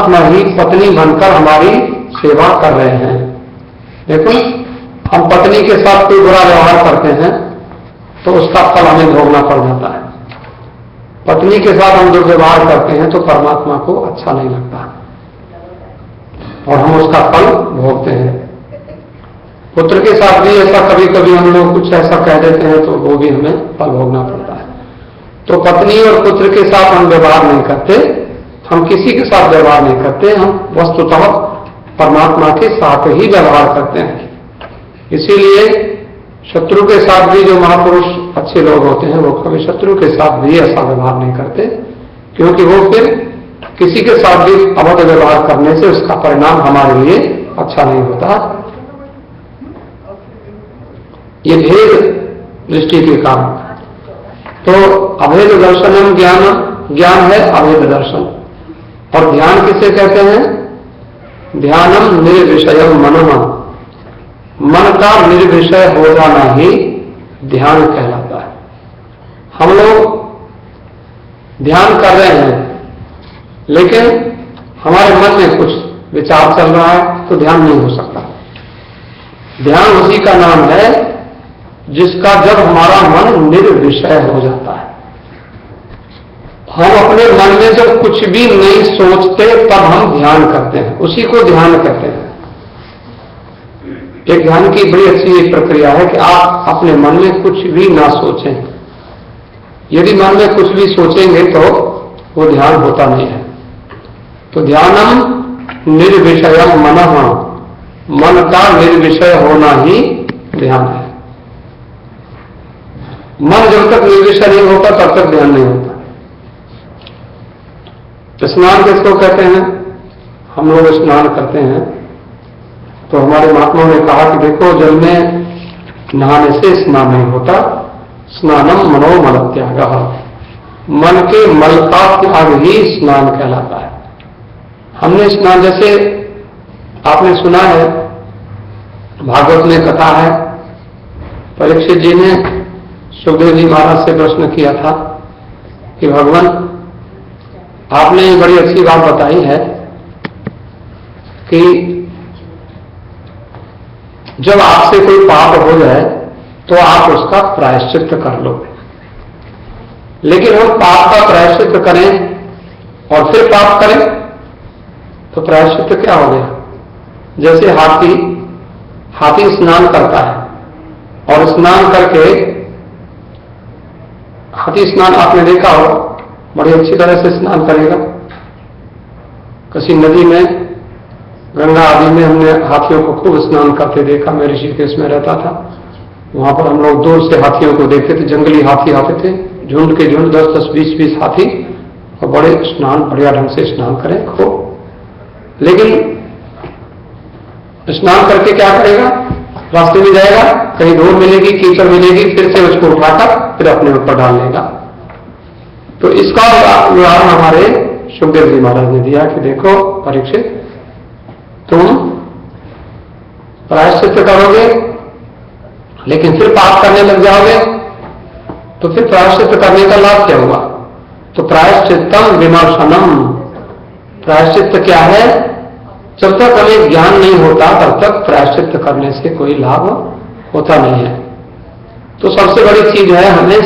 परमात्मा ही पत्नी बनकर हमारी सेवा कर रहे हैं। देखो, हम पत्नी के साथ कोई बुरा व्यवहार करते हैं तो उसका फल हमें भोगना पड़ जाता है। पत्नी के साथ हम दुर्व्यवहार करते हैं तो परमात्मा को अच्छा नहीं लगता और हम उसका फल भोगते हैं। पुत्र के साथ भी ऐसा कभी कभी हम लोग कुछ ऐसा कह देते हैं तो वो भी हमें फल भोगना पड़ता है। तो पत्नी और पुत्र के साथ हम व्यवहार नहीं करते, हम किसी के साथ व्यवहार नहीं करते, हम वस्तुतः परमात्मा के साथ ही व्यवहार करते हैं। इसीलिए शत्रु के साथ भी जो महापुरुष अच्छे लोग होते हैं वो कभी शत्रु के साथ भी ऐसा व्यवहार नहीं करते, क्योंकि वो फिर किसी के साथ भी अभद्र व्यवहार करने से उसका परिणाम हमारे लिए अच्छा नहीं होता। ये भेद दृष्टि के कारण। तो अभेद दर्शनम ज्ञान, ज्ञान है अभेद दर्शन। और ध्यान किसे कहते हैं? ध्यानम निर्विषयम मनः, मन का निर्विषय हो जाना ही ध्यान कहलाता है। हम लोग ध्यान कर रहे हैं लेकिन हमारे मन में कुछ विचार चल रहा है तो ध्यान नहीं हो सकता। ध्यान उसी का नाम है जिसका जब हमारा मन निर्विषय हो जाता है। हम अपने मन में जब कुछ भी नहीं सोचते तब हम ध्यान करते हैं, उसी को ध्यान कहते हैं। एक ध्यान की बड़ी अच्छी एक प्रक्रिया है कि आप अपने मन में कुछ भी ना सोचें। यदि मन में कुछ भी सोचेंगे तो वो ध्यान होता नहीं है। तो ध्यानम निर्विषयम मनः, मन का निर्विषय होना ही ध्यान है। मन जब तक निर्विषय नहीं होता तब तक ध्यान नहीं होता। स्नान किसको कहते हैं? हम लोग स्नान करते हैं तो हमारे महात्माओं ने कहा कि देखो, जल में नहाने से स्नान नहीं होता, स्नानम मनोमल त्याग, मन के मल का त्याग ही स्नान कहलाता है। हमने स्नान, जैसे आपने सुना है, भागवत में कथा है, परीक्षित जी ने सुखदेव जी महाराज से प्रश्न किया था कि भगवान, आपने बड़ी अच्छी बात बताई है कि जब आपसे कोई पाप हो जाए तो आप उसका प्रायश्चित कर लो, लेकिन हम पाप का प्रायश्चित करें और फिर पाप करें तो प्रायश्चित क्या हो गया? जैसे हाथी स्नान करता है और स्नान करके, हाथी स्नान आपने देखा हो, बड़ी अच्छी तरह से स्नान करेगा। किसी नदी में, गंगा आदि में हमने हाथियों को खूब स्नान करते देखा। मैं ऋषिकेश में रहता था, वहां पर हम लोग दूर से हाथियों को देखते थे। जंगली हाथी आते थे, झुंड के झुंड, 10-10, 20-20 हाथी, और बड़े स्नान बढ़िया ढंग से स्नान करें खूब। लेकिन स्नान करके क्या करेगा? रास्ते में जाएगा, कहीं धूल मिलेगी, कीचड़ मिलेगी, फिर से उसको उठाकर फिर अपने ऊपर डाल लेगा। तो इसका उदाहरण हमारे सुखदेव जी महाराज ने दिया कि देखो परीक्षित, तुम प्रायश्चित करोगे लेकिन फिर पाप करने लग जाओगे तो फिर प्रायश्चित करने का लाभ क्या हुआ? तो प्रायश्चित्तम विमर्शनम, प्रायश्चित क्या है? जब तक हमें ज्ञान नहीं होता तब तक प्रायश्चित करने से कोई लाभ होता नहीं है। तो सबसे बड़ी चीज है, हमें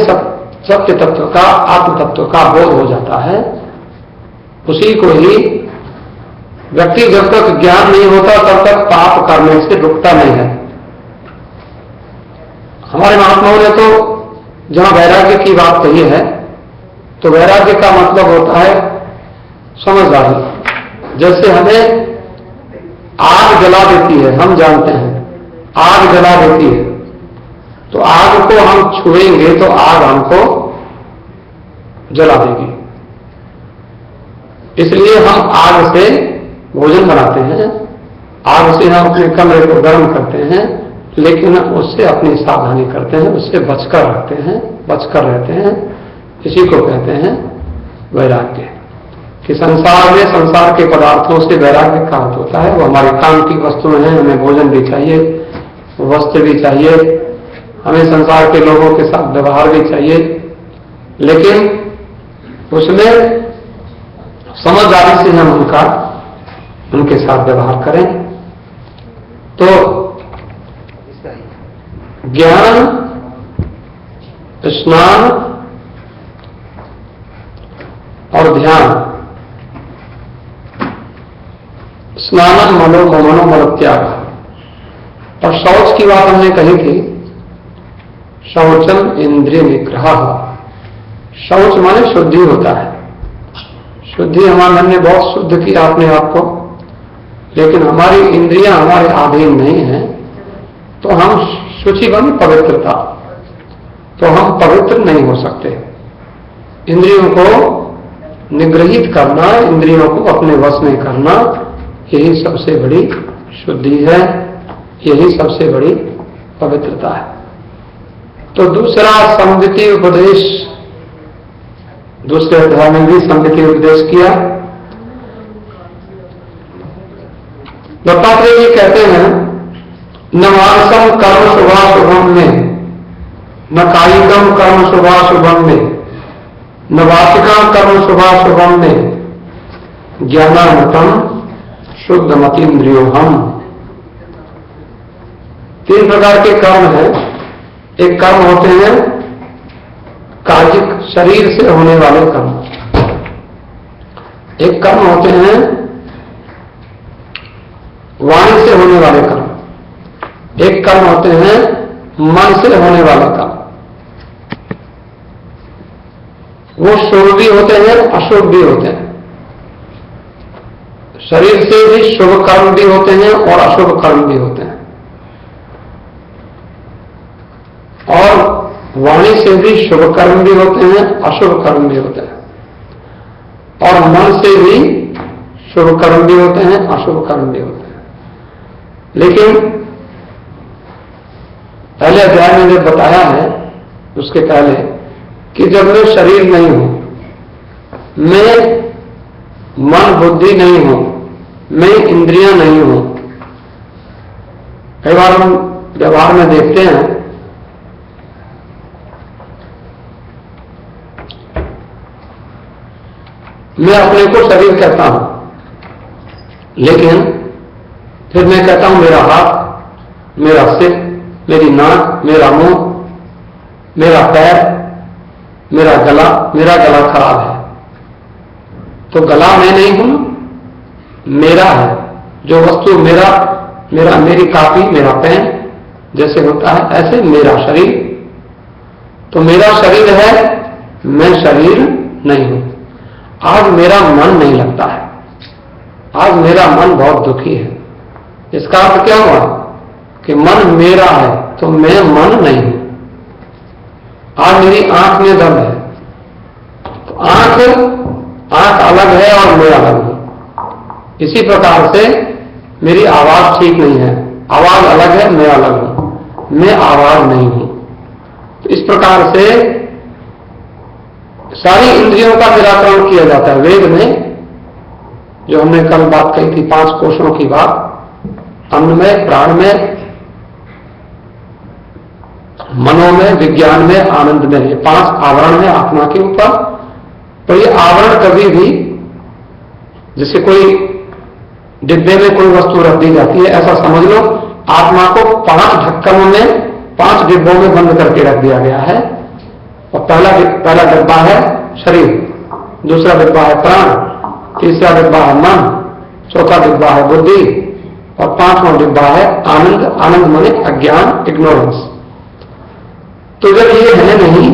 सत्य तत्व का, आत्म तत्व का बोध हो जाता है, उसी को ही व्यक्ति जब तक ज्ञान नहीं होता तब तक पाप करने से रुकता नहीं है। हमारे महात्माओं ने तो जहां वैराग्य की बात कही है तो वैराग्य का मतलब होता है समझदारी। जैसे हमें आग जला देती है, हम जानते हैं आग जला देती है, तो आग को हम छुएंगे तो आग हमको जला देगी। इसलिए हम आग से भोजन बनाते हैं, आग से हम अपने कमरे को गर्म करते हैं, लेकिन उससे अपनी सावधानी करते हैं, उससे बचकर रखते हैं, बचकर रहते हैं। इसी को कहते हैं वैराग्य। कि संसार में, संसार के पदार्थों से वैराग्य का अर्थ होता है वो हमारे काम की वस्तुएं हैं, हमें भोजन भी चाहिए, वस्त्र भी चाहिए, हमें संसार के लोगों के साथ व्यवहार भी चाहिए, लेकिन उसमें समझदारी से हम उनका उनके साथ व्यवहार करें। तो ज्ञान, स्नान और ध्यान, स्नान मनोमल-त्याग। और शौच की बात हमने कही थी, शौचम इंद्रिय निग्रह। शौच माने शुद्धि होता है। शुद्धि हमारे मन ने बहुत शुद्ध किया अपने आप को, लेकिन हमारी इंद्रियां हमारे अधीन नहीं है, तो हम शुचि बन पवित्रता, तो हम पवित्र नहीं हो सकते। इंद्रियों को निग्रहित करना, इंद्रियों को अपने वश में करना, यही सबसे बड़ी शुद्धि है, यही सबसे बड़ी पवित्रता है। तो दूसरा संविति उपदेश, दूसरे अध्याय में भी संविति उपदेश किया। दत्तात्रेय जी कहते हैं, न मानसम कर्म शुभाशुभम में, न कायिकम कर्म शुभाशुभम में, न वाचिकम कर्म शुभाशुभम में, ज्ञानामृतम शुद्ध मतीन्द्रियो हम। 3 प्रकार के कर्म हैं। एक कर्म होते हैं कायिक, शरीर से होने वाले कर्म। एक कर्म होते हैं वाणी से होने वाले कर्म। एक कर्म होते हैं मन से होने वाले कर्म। वो शुभ भी होते हैं, अशुभ भी होते हैं। शरीर से भी शुभ कर्म भी होते हैं और अशुभ कर्म भी होते हैं, और वाणी से भी शुभ कर्म भी होते हैं, अशुभ कर्म भी होते हैं, और मन से भी शुभ कर्म भी होते हैं, अशुभ कर्म भी होते हैं। लेकिन पहले अध्याय में जो बताया है, उसके पहले कि जब मैं शरीर नहीं हूं, मैं मन बुद्धि नहीं हूं, मैं इंद्रियां नहीं हूं। कई बार हम व्यवहार में देखते हैं मैं अपने को शरीर कहता हूं, लेकिन फिर मैं कहता हूं मेरा हाथ, मेरा सिर, मेरी नाक, मेरा मुंह, मेरा पैर, मेरा गला खराब है। तो गला मैं नहीं हूं, मेरा है। जो वस्तु मेरी कॉपी, मेरा पेन जैसे होता है, ऐसे मेरा शरीर। तो मेरा शरीर है, मैं शरीर नहीं हूं। आज मेरा मन नहीं लगता है, आज मेरा मन बहुत दुखी है। इसका अर्थ क्या हुआ कि मन मेरा है, तो मैं मन नहीं हूं। आज मेरी आंख में दर्द है, तो आंख अलग है और मैं अलग हूं। इसी प्रकार से मेरी आवाज ठीक नहीं है, आवाज अलग है, मैं अलग हूं, मैं आवाज नहीं हूं। तो इस प्रकार से सारी इंद्रियों का निराकरण किया जाता है। वेद में जो हमने कल बात कही थी, 5 कोशों की बात, अन्न में, प्राण में, मनो में, विज्ञान में, आनंद में, ये 5 आवरण है आत्मा के ऊपर। तो ये आवरण कभी भी, जैसे कोई डिब्बे में कोई वस्तु रख दी जाती है, ऐसा समझ लो आत्मा को 5 ढक्कनों में, 5 डिब्बों में बंद करके रख दिया गया है। और पहला डिब्बा है शरीर, दूसरा डिब्बा है प्राण, तीसरा डिब्बा है मन, चौथा डिब्बा है बुद्धि, और 5वां डिब्बा है आनंद। आनंद माने अज्ञान, इग्नोरेंस। तो जब ये है नहीं,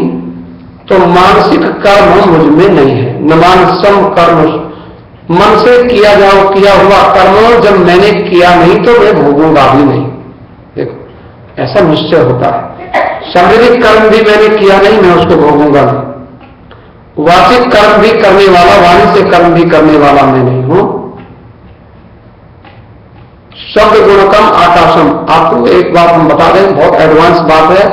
तो मानसिक कर्म मुझ में नहीं है। न मानसम कर्म, मन से किया हुआ कर्म जब मैंने किया नहीं, तो मैं भोगूंगा भी नहीं। देखो, ऐसा निश्चय होता है। शारीरिक कर्म भी मैंने किया नहीं, मैं उसको भोगूंगा नहीं। वाचिक कर्म भी करने वाला, वाणी से कर्म भी करने वाला मैं नहीं हूं। शब्द गुणकम आकाशम। आपको एक बात हम बता दें, बहुत एडवांस बात है,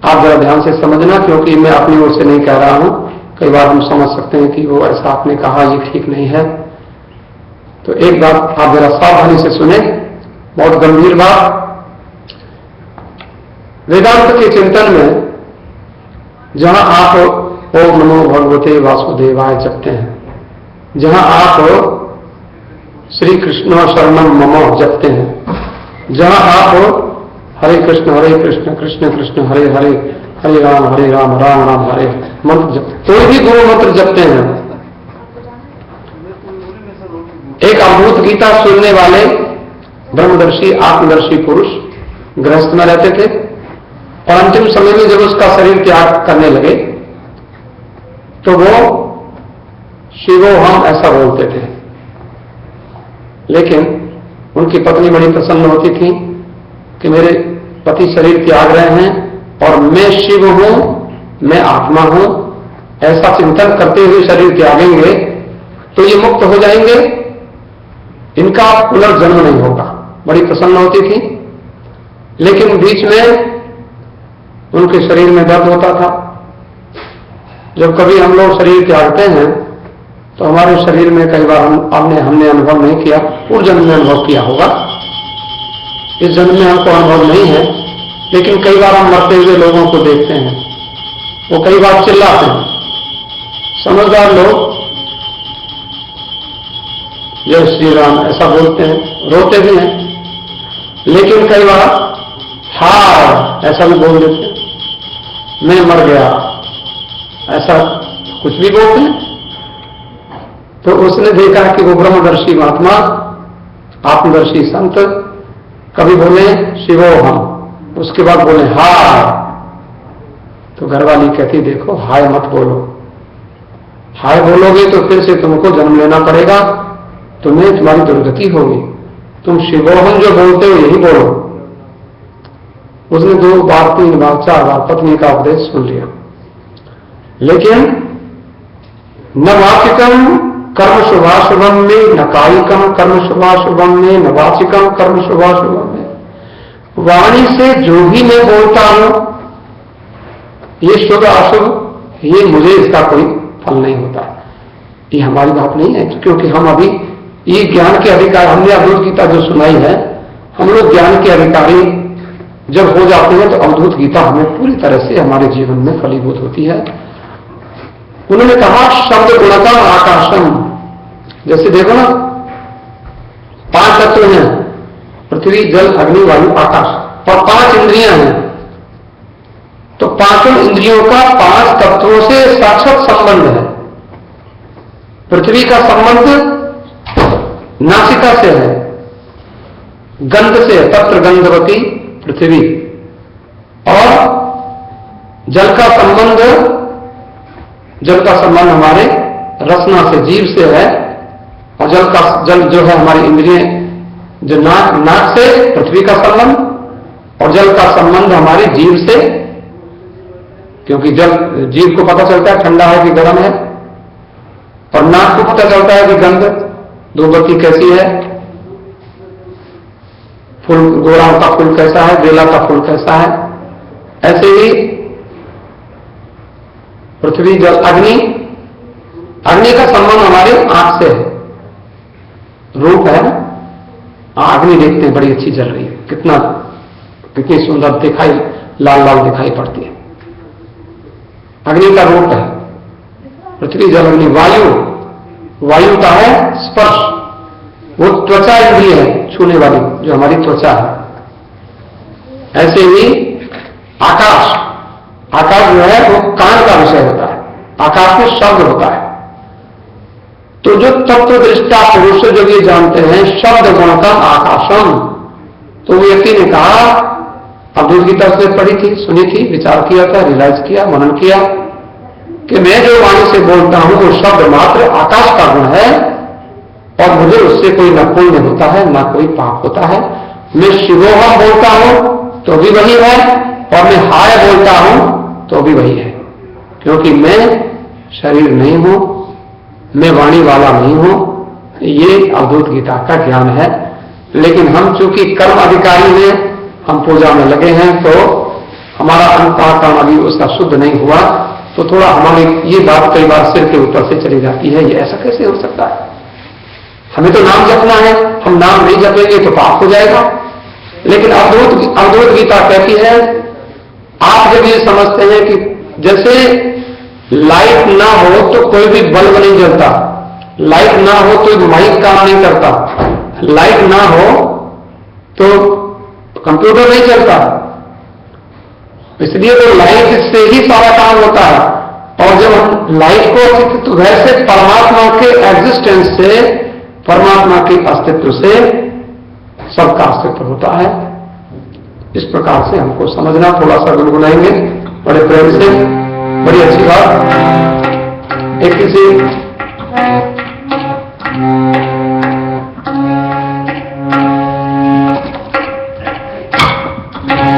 आप जरा ध्यान से समझना, क्योंकि मैं अपनी ओर से नहीं कह रहा हूं। कई बार हम समझ सकते हैं कि वो ऐसा आपने कहा, ये ठीक नहीं है। तो एक बात आप जरा सावधानी से सुने, बहुत गंभीर बात। वेदांत के चिंतन में जहां आप ओम नमो भगवते वासुदेवाय जपते हैं, जहां आप श्री कृष्ण शरणम मम जपते हैं, जहां आप हरे कृष्ण कृष्ण कृष्ण हरे हरे, हरे राम राम राम हरे मंत्र जप, कोई भी गुरु मंत्र जपते हैं। एक अमृत गीता सुनने वाले ब्रह्मदर्शी आत्मदर्शी पुरुष गृहस्थ में रहते थे और अंतिम समय में जब उसका शरीर त्याग करने लगे तो वो शिवोहम ऐसा बोलते थे। लेकिन उनकी पत्नी बड़ी प्रसन्न होती थी कि मेरे पति शरीर त्याग रहे हैं और मैं शिव हूं, मैं आत्मा हूं, ऐसा चिंतन करते हुए शरीर त्यागेंगे तो ये मुक्त हो जाएंगे, इनका पुनर्जन्म नहीं होगा। बड़ी प्रसन्न होती थी। लेकिन बीच में उनके शरीर में दर्द होता था। जब कभी हम लोग शरीर त्यागते हैं तो हमारे शरीर में कई बार हमने अनुभव नहीं किया, पूर्व जन्म में अनुभव किया होगा, इस जन्म में हमको अनुभव नहीं है, लेकिन कई बार हम मरते हुए लोगों को देखते हैं, वो कई बार चिल्लाते हैं। समझदार लोग जय श्री राम ऐसा बोलते हैं, रोते भी हैं, लेकिन कई बार हाय ऐसा भी बोल देते हैं, मैं मर गया ऐसा कुछ भी बोलते हैं। तो उसने देखा कि वो ब्रह्मदर्शी महात्मा आत्मदर्शी संत कभी बोले शिवोहम, उसके बाद बोले हाय, तो घरवाली कहती देखो हाय मत बोलो, हाय बोलोगे तो फिर से तुमको जन्म लेना पड़ेगा, तुम्हें तुम्हारी दुर्गति होगी, तुम शिवोहम जो बोलते हो यही बोलो। उसने 2 बार 3 बार 4 बार पत्नी का उपदेश सुन लिया, लेकिन न वाचिकम कर्म शुभाशुभम में, न कायिकम कर्म शुभाशुभम में, न वाचिकम कर्म शुभाशुभम में, वाणी से जो भी मैं बोलता हूं ये शुभ अशुभ ये मुझे इसका कोई फल नहीं होता। ये हमारी बात नहीं है, क्योंकि हम अभी ये ज्ञान के अधिकार, हमने अवधूत गीता जो सुनाई है, हम लोग ज्ञान के अधिकारी जब हो जाते हैं तो अवधूत गीता हमें पूरी तरह से हमारे जीवन में फलीभूत होती है। उन्होंने कहा शब्द गुणकम आकाशम, जैसे देखो ना 5 तत्व हैं, पृथ्वी जल अग्नि वायु आकाश, और 5 इंद्रियां हैं। तो 5 इंद्रियों का 5 तत्वों से साक्षात संबंध है। पृथ्वी का संबंध नासिका से है, गंध से, तत्र गंधवती पृथ्वी, और जल का संबंध हमारे रसना से, जीव से है, और जल जो है हमारी इंद्रिय, जो नाक से पृथ्वी का संबंध, और जल का संबंध हमारे जीव से, क्योंकि जल जीव को पता चलता है ठंडा है कि गर्म है, और नाक को पता चलता है कि गंध धूपबत्ती कैसी है, फूल गोराम का फूल कैसा है, बेला का फूल कैसा है। ऐसे ही पृथ्वी जल अग्नि का संबंध हमारे आंख से है, रूप है ना, अग्नि देखते हैं बड़ी अच्छी जल रही है, कितनी सुंदर दिखाई, लाल लाल दिखाई पड़ती है, अग्नि का रूप है। पृथ्वी जल अग्नि, वायु का है स्पर्श, वो त्वचा इंद्रिय है छूने वाली, जो हमारी त्वचा है। ऐसे ही आकाश जो है वो कान का विषय होता है, आकाश में शब्द होता है। तो जो तत्व दृष्टा पुरुष जो ये जानते हैं शब्द गुणकम आकाशम, तो वो व्यक्ति ने कहा, अवधूत गीता उसने पढ़ी थी, सुनी थी, विचार किया था, रियलाइज किया, मनन किया कि मैं जो वाणी से बोलता हूं वो शब्द मात्र आकाश का गुण है, और मुझे उससे कोई न पुण्य होता है न कोई पाप होता है। मैं शिवोहम बोलता हूं तो भी वही है, और मैं हाय बोलता हूं तो भी वही है, क्योंकि मैं शरीर नहीं हूं, मैं वाणी वाला नहीं हूं। ये अवधूत गीता का ज्ञान है। लेकिन हम चूंकि कर्म अधिकारी हैं, हम पूजा में लगे हैं, तो हमारा अंतःकरण अभी उसका शुद्ध नहीं हुआ, तो थोड़ा हमारी ये बात कई बार सिर के ऊपर से चली जाती है, ये ऐसा कैसे हो सकता है, हमें तो नाम जपना है, हम नाम नहीं जपेंगे तो पाप हो जाएगा। लेकिन अवधूत गीता कहती है, आप जब ये समझते हैं कि जैसे लाइट ना हो तो कोई भी बल्ब नहीं जलता, लाइट ना हो तो माइक काम नहीं करता, लाइट ना हो तो कंप्यूटर नहीं चलता, इसलिए तो लाइट से ही सारा काम होता है। और जब हम लाइट को तो वैसे परमात्मा के एग्जिस्टेंस से, परमात्मा के अस्तित्व से सबका अस्तित्व होता है। इस प्रकार से हमको समझना, थोड़ा सा गुनगुनाएंगे बड़े प्रेम से। बड़ी अच्छी बात। एक किसी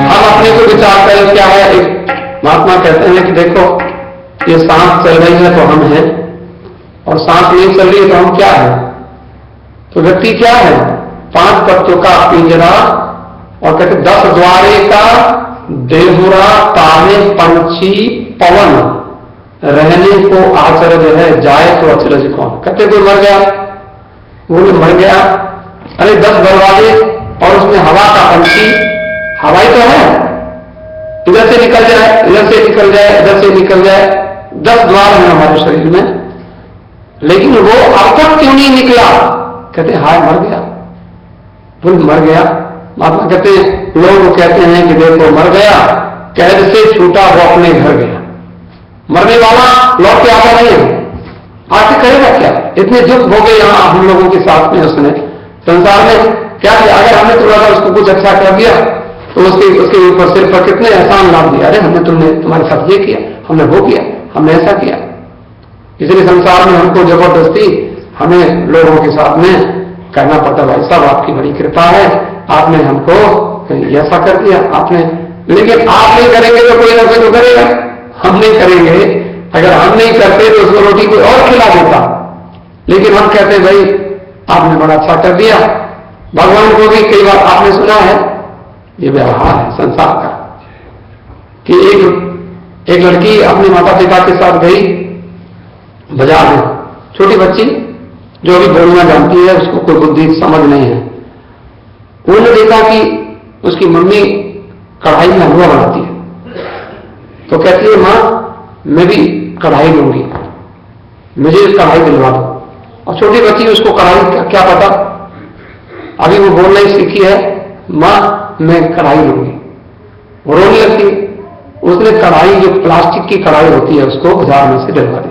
हम अपने को विचार करें क्या है। एक महात्मा कहते हैं कि देखो ये सांस चल रही है तो हम हैं, और सांस नहीं चल रही है तो हम क्या है। तो व्यक्ति क्या है, 5 पत्तों का पिंजरा, और कहते 10 द्वारे का देहुरा, ताने पंछी पवन, रहने को आचरज है, जाए तो अचरज कौन। कहते कोई मर गया, वो मर गया, अरे 10 दरवाजे और उसमें हवा का पंछी, हवा ही तो है, इधर से निकल जाए, इधर से निकल जाए, इधर से निकल जाए। 10 द्वार हैं हमारे शरीर में, लेकिन वो अब तक क्यों नहीं निकला। कहते हाय मर गया, वो मर गया। महात्मा कहते हैं, लोग कहते हैं कि देखो मर गया, कैद से छूटा वो अपने घर गया। मरने वाला लौट के आता नहीं है, आके करेगा क्या। इतने दुख हो गए यहां हम लोगों के साथ में, उसने संसार में क्या किया। अगर हमने थोड़ा सा उसको कुछ अच्छा कर दिया तो उसके ऊपर सिर पर कितने एहसान लाभ दिया। अरे हमने तुम्हारे साथ ये किया, हमने वो किया, हमने ऐसा किया। इसलिए संसार में हमको जबरदस्ती हमें लोगों के साथ में करना पड़ता। भाई साहब आपकी बड़ी कृपा है, आपने हमको ऐसा कर दिया आपने। लेकिन आप नहीं करेंगे तो कोई ना कोई तो करेगा, हम नहीं करेंगे। अगर हम नहीं करते तो उसको रोटी कोई और खिला देता, लेकिन हम कहते भाई आपने बड़ा अच्छा कर दिया। भगवान को भी कई बार आपने सुना है, ये व्यवहार है संसार का, कि एक लड़की अपने माता पिता के साथ गई बाजार में, छोटी बच्ची जो अभी बोलना जानती है, उसको कोई बुद्धि समझ नहीं है। उन्होंने देखा कि उसकी मम्मी कढ़ाई में हलवा बनाती है, तो कहती है मां मैं भी कढ़ाई लूंगी, मुझे कढ़ाई दिलवा दो। और छोटी बच्ची उसको कढ़ाई क्या पता, अभी वो बोलना ही सीखी है, मां मैं कढ़ाई लूंगी। वो रोने लगती। उसने कढ़ाई, जो प्लास्टिक की कढ़ाई होती है, उसको बाजार में से दिलवा दी।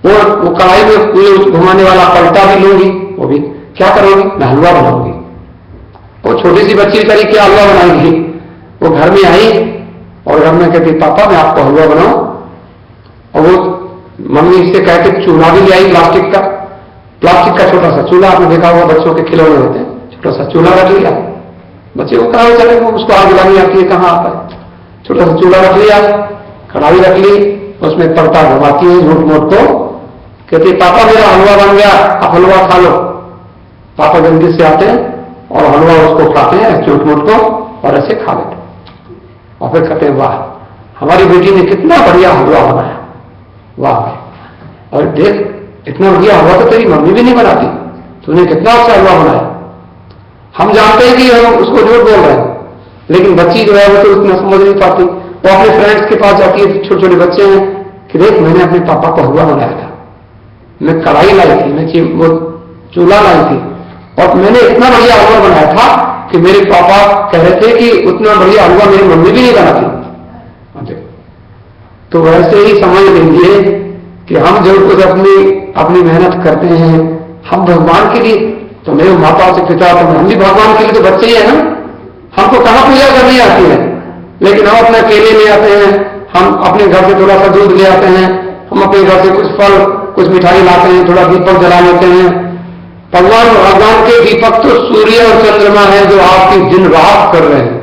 वो कढ़ाई में पूरे घुमाने वाला पलटा भी लूंगी, वो भी क्या करोगी, मैं हलवा बनाऊंगी। वो छोटी सी बच्ची करी क्या हलवा बनाएगी। वो घर में आई और घर में कहती पापा मैं आपको हलवा बनाऊं। और वो मम्मी से कह के चूल्हा भी ले आई, प्लास्टिक का छोटा सा चूल्हा, आपने देखा हुआ बच्चों के खिलौने होते हैं, छोटा सा चूल्हा रख लिया। बच्चे को कहा चले, वो उसको आग लगानी आती है, कहाँ आता है। छोटा सा चूल्हा रख लिया, कढ़ाई रख ली, उसमें पलटा घुमाती है झूठ मूठ को, कहती पापा मेरा हलवा बन गया, आप हलवा खा लो। पापा जल्दी से आते हैं और हलवा उसको खाते हैं झूठ मूठ को, और ऐसे खा लेते। और फिर कहते हैं वाह हमारी बेटी ने कितना बढ़िया हलवा बनाया, वाह। और देख इतना बढ़िया हलवा तो तेरी मम्मी भी नहीं बनाती, तूने कितना अच्छा हलवा बनाया। हम जानते हैं कि हम उसको झूठ बोल रहे हैं, लेकिन बच्ची जो है वो तो उतना समझ नहीं पाती। वो अपने फ्रेंड्स के पास जाती है, छोटे छोटे बच्चे हैं, कि देख मैंने अपने पापा को हलवा बनाया था, मैं कढ़ाई लाई थी, मैं वो चूल्हा लाई थी, और मैंने इतना बढ़िया हलवा बनाया था कि मेरे पापा कह रहे थे कि उतना बढ़िया हलवा मेरी मम्मी भी नहीं बनाती। तो वैसे ही समझ लेंगे कि हम जो कुछ अपनी मेहनत करते हैं, हम भगवान के लिए, तो मेरे माता से पिता तो हम भी भगवान के लिए तो बच्चे ही है ना। हमको कहां पूजा करनी आती है, लेकिन हम अपने केले ले आते हैं, हम अपने घर से थोड़ा सा दूध ले आते हैं, हम अपने घर से कुछ फल कुछ मिठाई लाते हैं, थोड़ा दीपक जला लेते हैं। भगवान के दीपक तो सूर्य और चंद्रमा है जो आपकी दिन रात कर रहे हैं,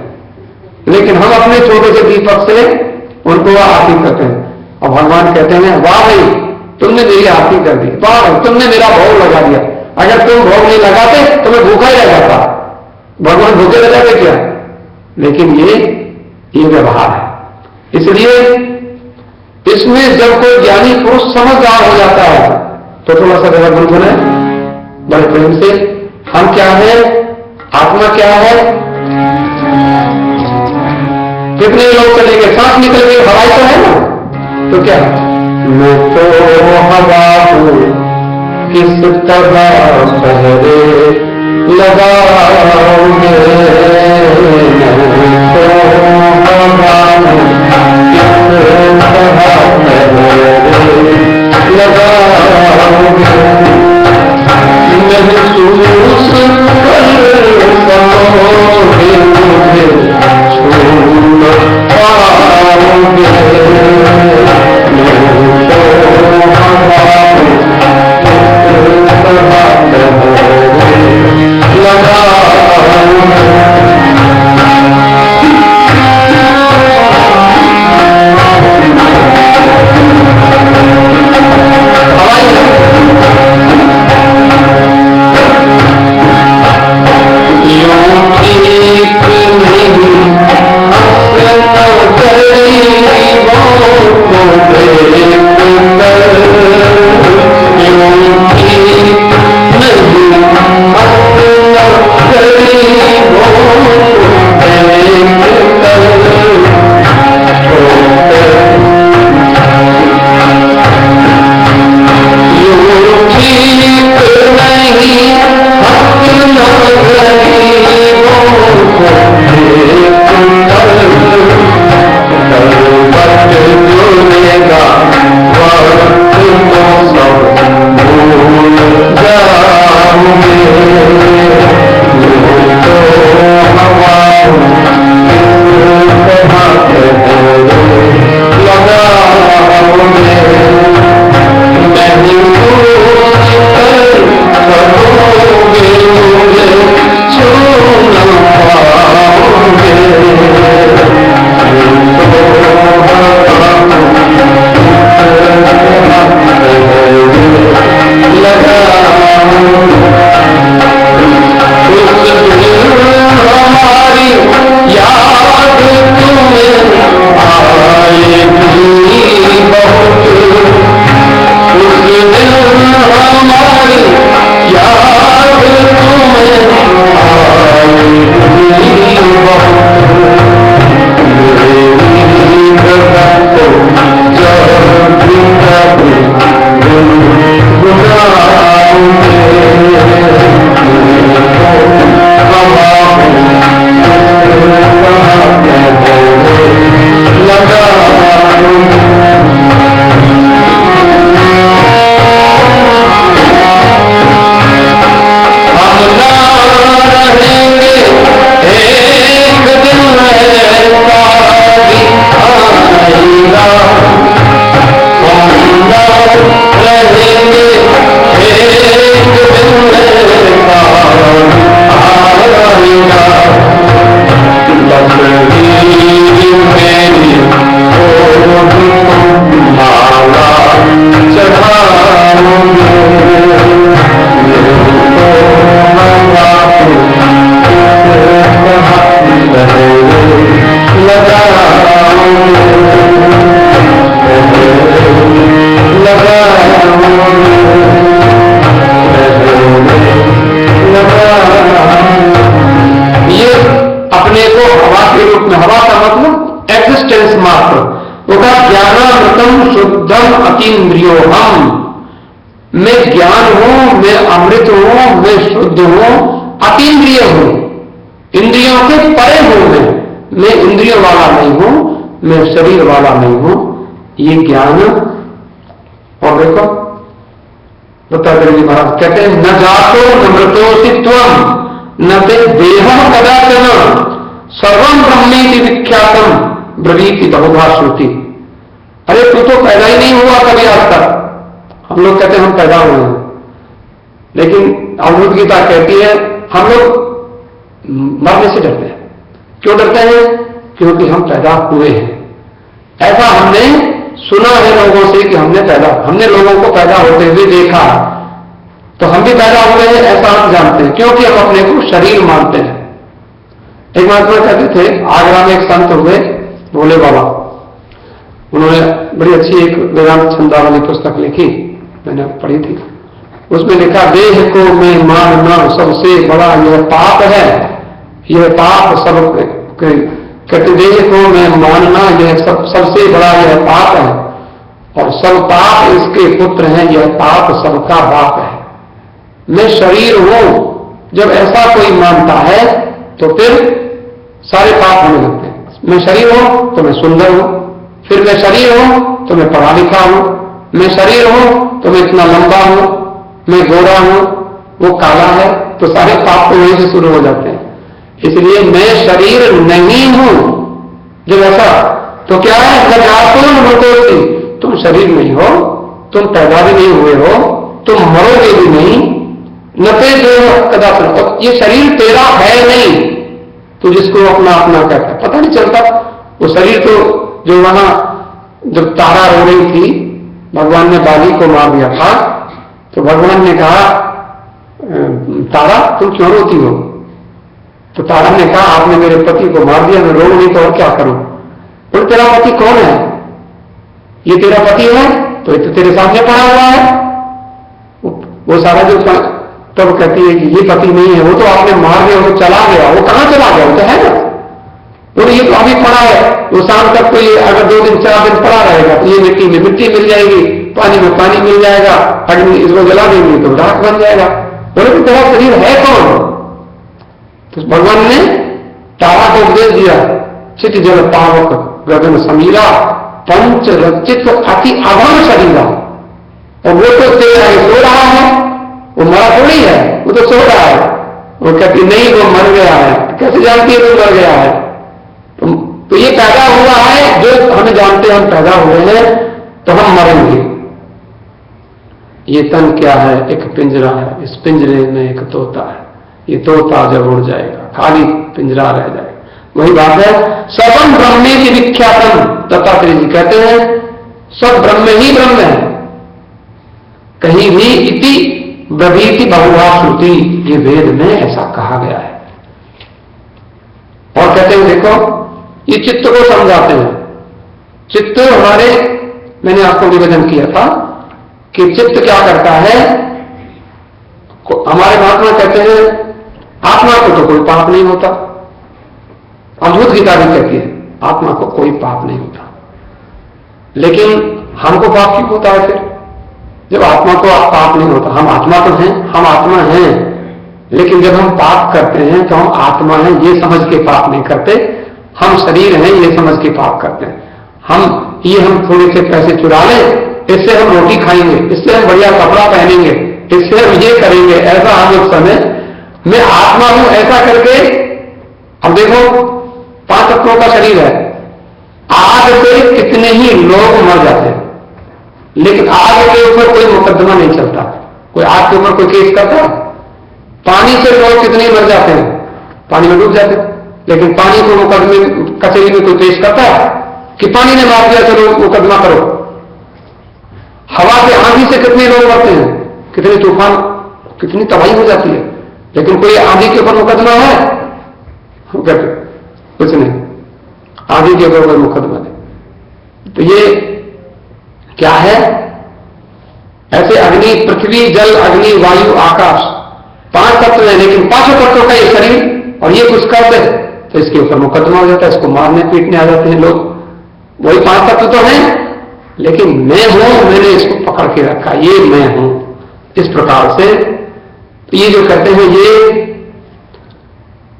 लेकिन हम अपने छोटे से दीपक से उनको आरती करते हैं। और भगवान कहते हैं वाह भाई तुमने मेरी आरती कर दी, वाह भाई तुमने मेरा भोग लगा दिया, अगर तुम भोग नहीं लगाते तो मैं भूखा ही रह जाता। भगवान भूखे रह जाते क्या। लेकिन ये व्यवहार है। इसलिए इसमें जब कोई ज्ञानी पुरुष समझदार हो जाता है तो थोड़ा सा जरा गुनगुनाए बड़े प्रेम से, हम क्या है, आत्मा क्या है। कितने लोग चलेंगे, सांस निकल गई, हवाई तो है ना, तो क्या मैं तो हवा हूं किस तरह पहरे लगाओगे महसूस कर पाओगे मुझे छून पाओगे अतीन्द्रियोहम, मैं ज्ञान हूं, मैं अमृत हूं, मैं शुद्ध हूं, अतीन्द्रिय हूं, इंद्रियों के परे हूं मैं इंद्रियों वाला नहीं हूं, मैं शरीर वाला नहीं हूं। ये ज्ञान। और देखो दत्तात्रेय जी महाराज कहते हैं न जातो न मृतोसित्वम न ते देहम कदाचन सर्वम ब्रह्मेति विख्यातम ब्रवीति बहुधा श्रुति। अरे तू तो पैदा ही नहीं हुआ कभी आज तक। हम लोग कहते हैं हम पैदा हुए हैं, लेकिन अमृत गीता कहती है हम लोग मरने से डरते हैं। क्यों डरते हैं? क्योंकि हम पैदा हुए हैं। ऐसा हमने सुना है लोगों से कि हमने लोगों को पैदा होते हुए देखा, तो हम भी पैदा हुए हैं ऐसा हम जानते हैं, क्योंकि हम अपने को शरीर मानते हैं। एक महात्मा कहते थे, आगरा में एक संत हुए भोले बाबा, उन्होंने बड़ी अच्छी एक वेदांत छंदावली पुस्तक लिखी, मैंने पढ़ी थी। उसमें लिखा देह को मैं मानना सबसे बड़ा यह पाप है, यह पाप सब कहते देह को मैं मानना यह सबसे बड़ा यह पाप है, और सब पाप इसके पुत्र हैं, यह पाप सबका बाप है। मैं शरीर हूं, जब ऐसा कोई मानता है तो फिर सारे पाप होने लगते हैं। मैं शरीर हूं तो मैं सुंदर हूं, फिर मैं शरीर हूं तो मैं पढ़ा लिखा हूं, मैं शरीर हूं तो मैं इतना लंबा हूं, मैं गोरा हूं, वो काला है, तो सारे पाप तो वहीं से शुरू हो जाते हैं। इसलिए मैं शरीर नहीं हूं जब ऐसा, तो क्या है, तुम शरीर नहीं हो, तुम पैदा भी नहीं हुए हो, तुम मरोगे भी नहीं, न ते देव कदापि, और ये शरीर तेरा है नहीं, तो जिसको अपना अपना कहता है पता नहीं चलता। वो शरीर तो जो वहां जब तारा रो रही थी, भगवान ने बाली को मार दिया था, तो भगवान ने कहा तारा तुम क्यों रोती हो? तो तारा ने कहा आपने मेरे पति को मार दिया, मैं रो नहीं तो और क्या करूं? बोले तेरा पति कौन है? ये तेरा पति है तो ये तो तेरे सामने पड़ा हुआ है। वो सारा जो तब कहती है कि ये पति नहीं है, वो तो आपने मार दिया, वो चला गया। वो कहां चला गया? वो तो है ना, वो ये तो अभी पड़ा है, वो शाम तक तो ये अगर 2 दिन 4 दिन पड़ा रहेगा तो ये मिट्टी में मिट्टी मिल जाएगी, पानी में पानी मिल जाएगा, अग्नि इसको जला देंगे तो राख बन जाएगा। बोले तो तेरा शरीर है कौन? तो भगवान ने तारा को उपदेश दिया, चित जल पावक गगन समीरा पंच रचित अति अभंग शरीरा। और वो तो तेरा है, सो रहा है, वो मरा थोड़ी है, वो तो सो रहा है। वो कहती नहीं वो मर गया है। कैसे जानती है वो मर गया है? तो ये पैदा हुआ है, जो हमें जानते हैं हम पैदा हुए हैं तो हम मरेंगे। ये तन क्या है? एक पिंजरा है, इस पिंजरे में एक तोता है, ये तोता जब उड़ जाएगा खाली पिंजरा रह जाएगा। वही बात है, सबम ब्रह्मे की विख्यातम, दत्तात्रेय जी कहते हैं सब ब्रह्म ही ब्रह्म है, कहीं भी इति ब्रवीति बहुधा श्रुति, ये वेद में ऐसा कहा गया है। और कहते हैं देखो ये चित्त को समझाते हैं। चित्त हमारे, मैंने आपको निवेदन किया था कि चित्त क्या करता है, हमारे महात्मा कहते हैं आत्मा को तो कोई पाप नहीं होता, अद्भुत गीता भी कहती है आत्मा को कोई पाप नहीं होता, लेकिन हमको पाप क्यों होता है? फिर जब आत्मा को पाप नहीं होता, हम आत्मा तो हैं, हम आत्मा हैं, लेकिन जब हम पाप करते हैं तो हम आत्मा हैं ये समझ के पाप नहीं करते, हम शरीर हैं ये समझ के पाप करते हैं। हम थोड़े से पैसे चुरा लें, इससे हम रोटी खाएंगे, इससे हम बढ़िया कपड़ा पहनेंगे, इससे हम ये करेंगे, ऐसा हम लोग समय मैं आत्मा हूं ऐसा करके। अब देखो 5 तत्वों का शरीर है, आग से कितने ही लोग मर जाते हैं, लेकिन आग के ऊपर कोई मुकदमा नहीं चलता, कोई आग के ऊपर कोई केस करता है? पानी से लोग कितने मर जाते हैं, पानी में डूब जाते हैं, लेकिन पानी को मुकदमे कचहरी में कोई पेश करता है कि पानी ने मार दिया चलो मुकदमा करो। हवा से आंधी से कितने लोग मरते हैं, कितने तूफान, कितनी तबाही हो जाती है, लेकिन कोई आंधी के ऊपर मुकदमा है? कुछ नहीं, आंधी के ऊपर कोई मुकदमा नहीं। तो ये क्या है? ऐसे अग्नि, पृथ्वी, जल, अग्नि, वायु, आकाश 5 तत्व है, लेकिन 5 तत्वों का ये शरीर, और ये कुछ कर दे तो इसके ऊपर मुकदमा हो जाता है, इसको मारने पीटने आ जाते हैं लोग। वही 5 तत्व तो हैं, लेकिन मैं हूं, मैंने इसको पकड़ के रखा, ये मैं हूं। इस प्रकार से ये जो कहते हैं ये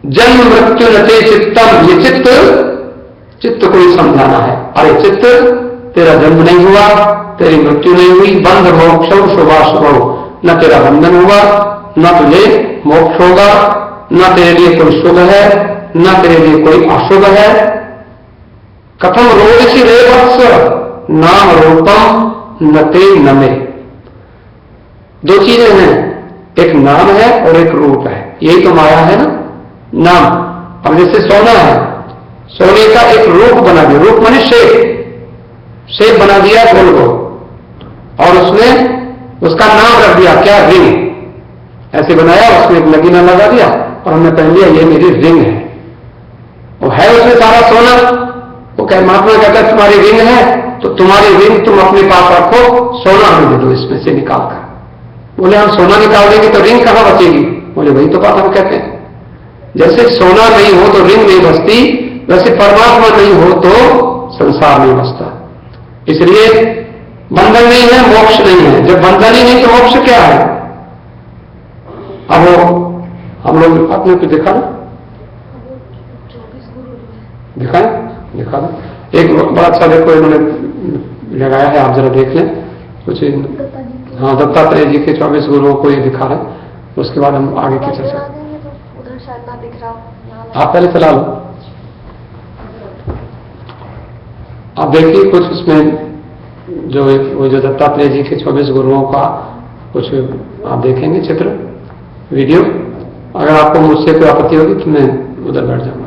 जन्म मृत्यु नते चित्तम, ये चित्त को ही समझाना है। अरे चित्त, तेरा जन्म नहीं हुआ, तेरी मृत्यु नहीं हुई, बंध मोक्ष शुभाशुभ, न तेरा बंधन हुआ, न तुझे मोक्ष होगा, न तेरे लिए कोई शुभ है, न तेरे लिए कोई अशुभ है। कथम रोदसी रे वत्स नाम रूपम न ते नमे। 2 चीजें हैं, एक नाम है और एक रूप है, यही तो माया है ना, नाम। अब जैसे सोना है, सोने का एक रूप बना दिया, रूप माने शेप बना दिया गोल को, और उसमें उसका नाम रख दिया, क्या? रिंग। ऐसे बनाया, उसमें एक लगीना लगा दिया और हमने पहन लिया ये मेरी रिंग है। वो है उसमें सारा सोना। वो महात्मा कहता है तुम्हारी रिंग है तो तुम्हारी रिंग तुम अपने पास रखो, सोना हमें दे दो इसमें से निकाल कर। बोले हम सोना निकाल देंगे तो रिंग कहां बचेगी? बोले वही तो बात हम कहते हैं, जैसे सोना नहीं हो तो रिंग नहीं बचती, वैसे परमात्मा नहीं हो तो संसार नहीं बचता। इसलिए बंधन नहीं है, मोक्ष नहीं है। जब बंधन ही नहीं तो मोक्ष क्या है? अब हम लोग आपने कुछ दिखा ना, दिखाएं, दिखा दो। एक बड़ा अच्छा देखो इन्होंने लगाया है, आप जरा देख लें कुछ। हाँ, दत्तात्रेय जी के 24 गुरुओं को ये दिखा रहे हैं, उसके बाद हम आगे की चर्चा। उधर शायद ना दिख रहा हो, आप पहले चला लो। आप देखिए कुछ उसमें वो जो दत्तात्रेय जी के 24 गुरुओं का कुछ आप देखेंगे चित्र, वीडियो। अगर आपको मुझसे कोई आपत्ति होगी तो मैं उधर बैठ जाऊंगा।